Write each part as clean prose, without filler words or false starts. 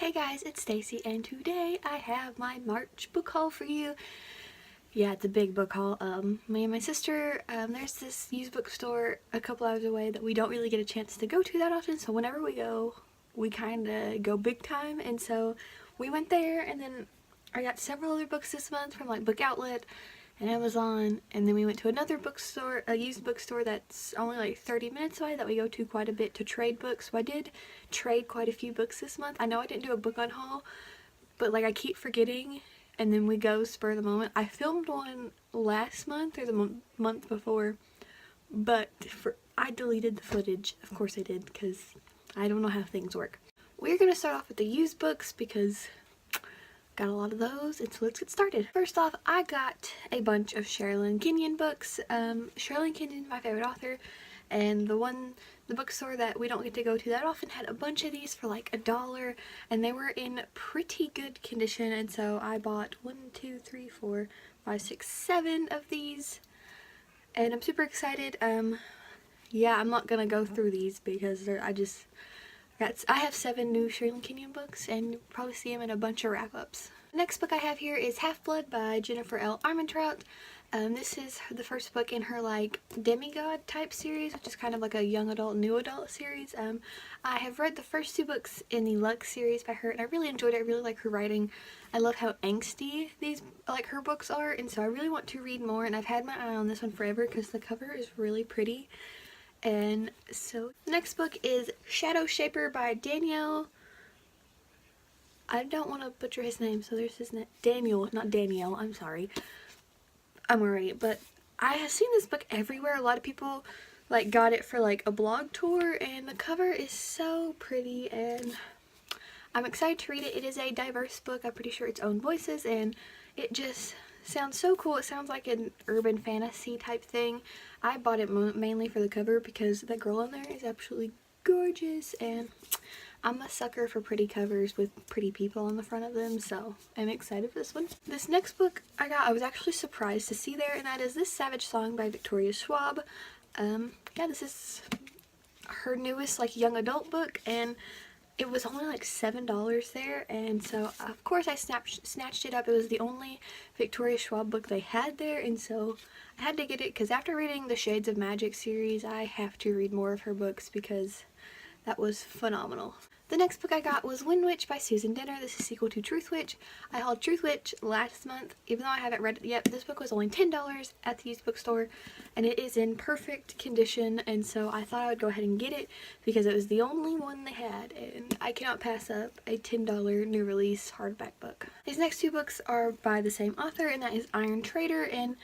Hey guys, it's Stacy and today I have my March book haul for you. Yeah, it's a big book haul. Me and my sister, there's this used bookstore a couple hours away that we don't really get a chance to go to that often, so whenever we go, we kind of go big time, and so we went there, and then I got several other books this month from like Book Outlet and Amazon, and then we went to another bookstore, a used bookstore that's only like 30 minutes away that we go to quite a bit to trade books. So I did trade quite a few books this month. I know I didn't do a book on haul, but like I keep forgetting, and then we go spur of the moment. I filmed one last month or the month before, but I deleted the footage. Of course I did, because I don't know how things work. We're gonna start off with the used books because got a lot of those, and so let's get started. First off, I got a bunch of Sherilyn Kenyon books. Sherilyn Kenyon is my favorite author, and the bookstore that we don't get to go to that often had a bunch of these for like $1, and they were in pretty good condition, and so I bought 1, 2, 3, 4, 5, 6, 7 of these, and I'm super excited. Yeah, I'm not gonna go through these because I have 7 new Sherilyn Kenyon books, and you'll probably see them in a bunch of wrap-ups. The next book I have here is Half-Blood by Jennifer L. Armentrout. This is the first book in her like demigod type series, which is kind of like a young adult, new adult series. I have read the first 2 books in the Lux series by her, and I really enjoyed it. I really like her writing. I love how angsty her books are, and so I really want to read more, and I've had my eye on this one forever because the cover is really pretty. And so the next book is Shadow Shaper by Daniel. I don't want to butcher his name, so there's his name. Daniel, not Danielle, I'm sorry. I'm already, but I have seen this book everywhere. A lot of people like got it for like a blog tour, and the cover is so pretty, and I'm excited to read it. It is a diverse book. I'm pretty sure its own voices, and it just sounds so cool. It sounds like an urban fantasy type thing. I bought it mainly for the cover because the girl in there is absolutely gorgeous, and I'm a sucker for pretty covers with pretty people on the front of them, so I'm excited for this one. This next book I was actually surprised to see there, and that is This Savage Song by Victoria Schwab. Yeah, this is her newest like young adult book, and it was only like $7 there, and so of course I snatched it up. It was the only Victoria Schwab book they had there, and so I had to get it because after reading the Shades of Magic series, I have to read more of her books because that was phenomenal. The next book I got was Wind Witch by Susan Denner. This is sequel to Truth Witch. I hauled Truth Witch last month. Even though I haven't read it yet, this book was only $10 at the used bookstore, and it is in perfect condition, and so I thought I would go ahead and get it because it was the only one they had, and I cannot pass up a $10 new release hardback book. These next 2 books are by the same author, and that is Iron Trader and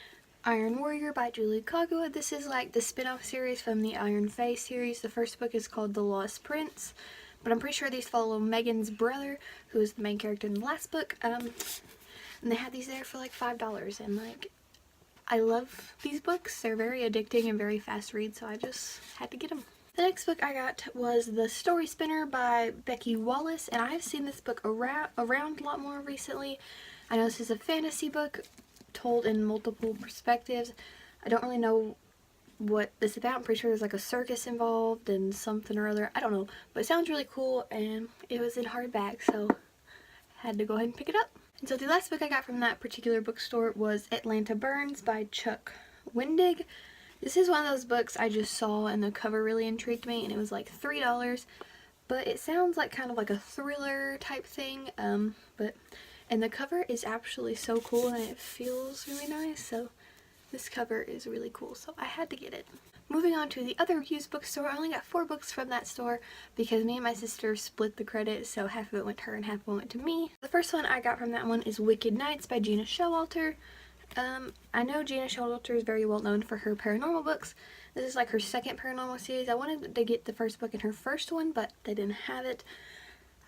Iron Warrior by Julie Kagawa. This is like the spin-off series from the Iron Fae series. The first book is called The Lost Prince, but I'm pretty sure these follow Megan's brother, who is the main character in the last book. And they had these there for like $5, and like I love these books. They're very addicting and very fast read, so I just had to get them. The next book I got was The Story Spinner by Becky Wallace, and I have seen this book around a lot more recently. I know this is a fantasy book told in multiple perspectives. I don't really know what this is about. I'm pretty sure there's like a circus involved and something or other. I don't know, but it sounds really cool, and it was in hardback, so I had to go ahead and pick it up. And so the last book I got from that particular bookstore was Atlanta Burns by Chuck Wendig. This is one of those books I just saw and the cover really intrigued me, and it was like $3, but it sounds like kind of like a thriller type thing, and the cover is actually so cool, and it feels really nice, so this cover is really cool, so I had to get it. Moving on to the other used bookstore, I only got 4 books from that store because me and my sister split the credit, so half of it went to her and half of it went to me. The first one I got from that one is Wicked Nights by Gina Showalter. I know Gina Showalter is very well known for her paranormal books. This is like her second paranormal series. I wanted to get the first book in her first one, but they didn't have it.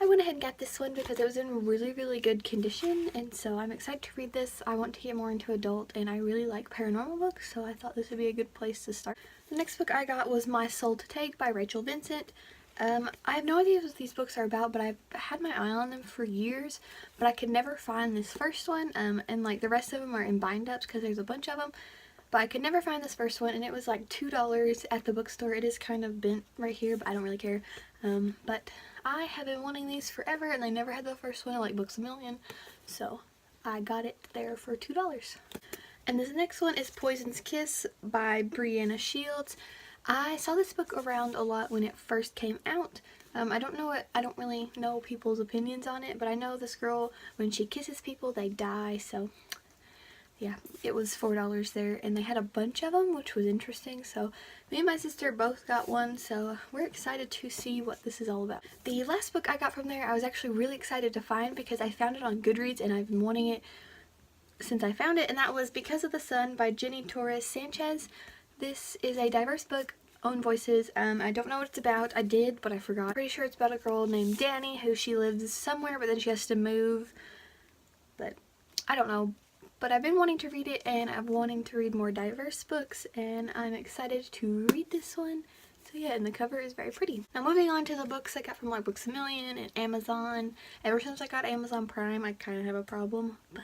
I went ahead and got this one because it was in really, really good condition, and so I'm excited to read this. I want to get more into adult, and I really like paranormal books, so I thought this would be a good place to start. The next book I got was My Soul to Take by Rachel Vincent. I have no idea what these books are about, but I've had my eye on them for years, but I could never find this first one, and like the rest of them are in bind-ups because there's a bunch of them. But I could never find this first one, and it was like $2 at the bookstore. It is kind of bent right here, but I don't really care. But I have been wanting these forever, and I never had the first one at like Books-A-Million, so I got it there for $2. And this next one is Poison's Kiss by Brianna Shields. I saw this book around a lot when it first came out. I don't really know people's opinions on it, but I know this girl, when she kisses people, they die, so yeah, it was $4 there, and they had a bunch of them, which was interesting, so me and my sister both got one, so we're excited to see what this is all about. The last book I got from there, I was actually really excited to find because I found it on Goodreads, and I've been wanting it since I found it, and that was Because of the Sun by Jenny Torres Sanchez. This is a diverse book, own voices. I don't know what it's about. I did, but I forgot. I'm pretty sure it's about a girl named Danny who she lives somewhere, but then she has to move, but I don't know. But I've been wanting to read it, and I'm wanting to read more diverse books, and I'm excited to read this one. So yeah, and the cover is very pretty. Now moving on to the books I got from like Books-A-Million and Amazon. Ever since I got Amazon Prime, I kind of have a problem, but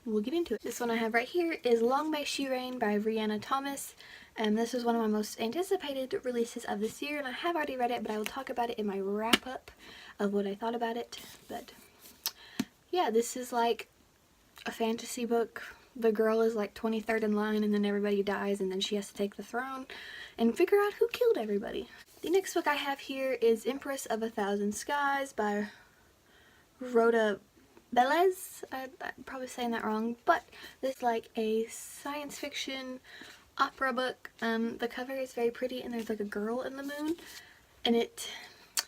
we'll get into it. This one I have right here is Long May She Reign by Brianna Thomas. This was one of my most anticipated releases of this year, and I have already read it, but I will talk about it in my wrap-up of what I thought about it. But yeah, this is like a fantasy book. The girl is like 23rd in line, and then everybody dies, and then she has to take the throne and figure out who killed everybody. The next book I have here is Empress of a Thousand Skies by Rhoda Belez. I'm probably saying that wrong, but this is like a science fiction opera book. The cover is very pretty, and there's like a girl in the moon, and it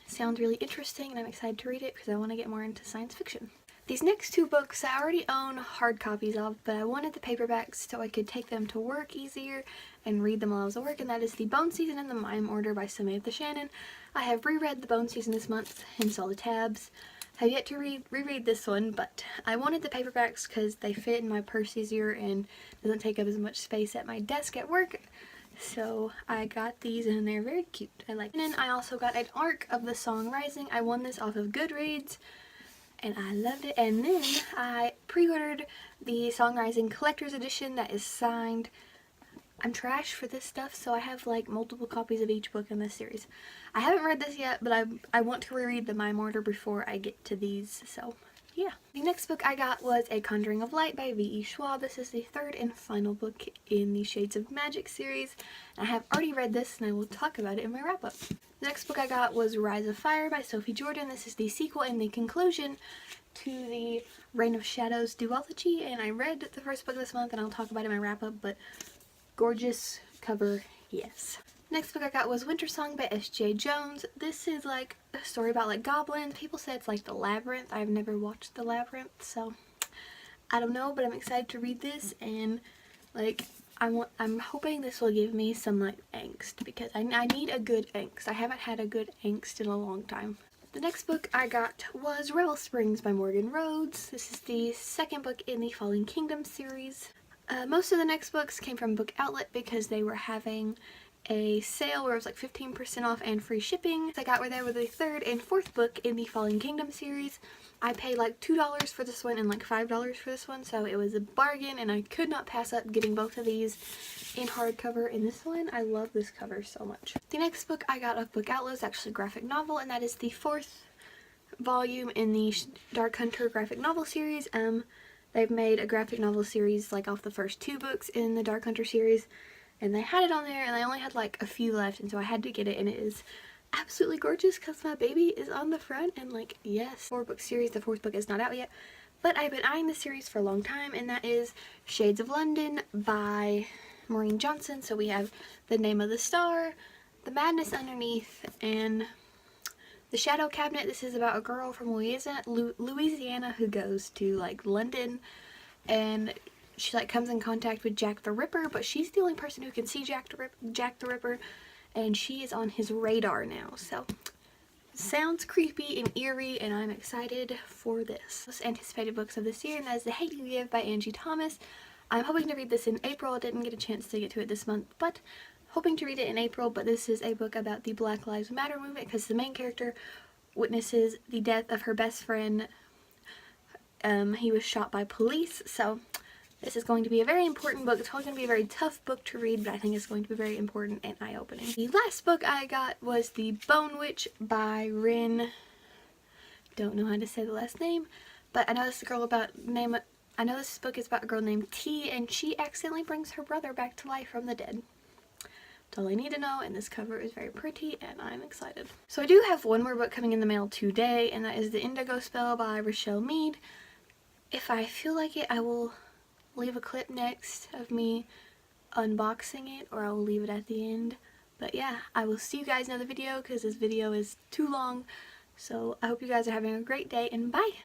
sounds really interesting, and I'm excited to read it because I want to get more into science fiction. These next two books I already own hard copies of, but I wanted the paperbacks so I could take them to work easier and read them while I was at work, and that is The Bone Season and the Mime Order by Samantha Shannon. I have reread The Bone Season this month, hence all the tabs. Have yet to reread this one, but I wanted the paperbacks because they fit in my purse easier and doesn't take up as much space at my desk at work. So I got these, and they're very cute. I like them. And then I also got an arc of the song Rising. I won this off of Goodreads, and I loved it. And then I pre-ordered the Song Rising Collector's Edition that is signed. I'm trash for this stuff, so I have like multiple copies of each book in this series. I haven't read this yet, but I want to reread the Mime Order before I get to these, so yeah. The next book I got was A Conjuring of Light by V.E. Schwab. This is the third and final book in the Shades of Magic series. I have already read this, and I will talk about it in my wrap-up. The next book I got was Rise of Fire by Sophie Jordan. This is the sequel and the conclusion to the Reign of Shadows duology, and I read the first book this month, and I'll talk about it in my wrap-up, but gorgeous cover, yes. Next book I got was Winter Song by S.J. Jones. This is like a story about like goblins. People say it's like The Labyrinth. I've never watched The Labyrinth, so I don't know, but I'm excited to read this, and like I'm hoping this will give me some like angst, because I need a good angst. I haven't had a good angst in a long time. The next book I got was Rebel Springs by Morgan Rhodes. This is the second book in the Fallen Kingdom series. Most of the next books came from Book Outlet because they were having a sale where it was like 15% off and free shipping. I got where they were the third and fourth book in the Fallen Kingdom series. I paid like $2 for this one and like $5 for this one, so it was a bargain, and I could not pass up getting both of these in hardcover. And this one, I love this cover so much. The next book I got off Book Outlet is actually a graphic novel, and that is the fourth volume in the Dark Hunter graphic novel series. They've made a graphic novel series like off the first two books in the Dark Hunter series, and they had it on there, and I only had like a few left, and so I had to get it, and it is absolutely gorgeous because my baby is on the front, and like, yes. 4-book series, the fourth book is not out yet, but I've been eyeing this series for a long time, and that is Shades of London by Maureen Johnson. So we have The Name of the Star, The Madness Underneath, and The Shadow Cabinet. This is about a girl from Louisiana who goes to like London, and she like comes in contact with Jack the Ripper, but she's the only person who can see Jack the Ripper, and she is on his radar now. So sounds creepy and eerie, and I'm excited for this. Most anticipated books of this year, and that is The Hate You Give by Angie Thomas. I'm hoping to read this in April. I didn't get a chance to get to it this month, but hoping to read it in April. But this is a book about the Black Lives Matter movement, because the main character witnesses the death of her best friend. He was shot by police, so This is going to be a very important book. It's probably going to be a very tough book to read, but I think it's going to be very important and eye-opening. The last book I got was The Bone Witch by Rin. Don't know how to say the last name, but I know this book is about a girl named T, and she accidentally brings her brother back to life from the dead. That's all I need to know, and this cover is very pretty, and I'm excited. So I do have one more book coming in the mail today, and that is The Indigo Spell by Rochelle Mead. If I feel like it, I will leave a clip next of me unboxing it, or I will leave it at the end. But yeah, I will see you guys in another video, because this video is too long. So I hope you guys are having a great day, and bye!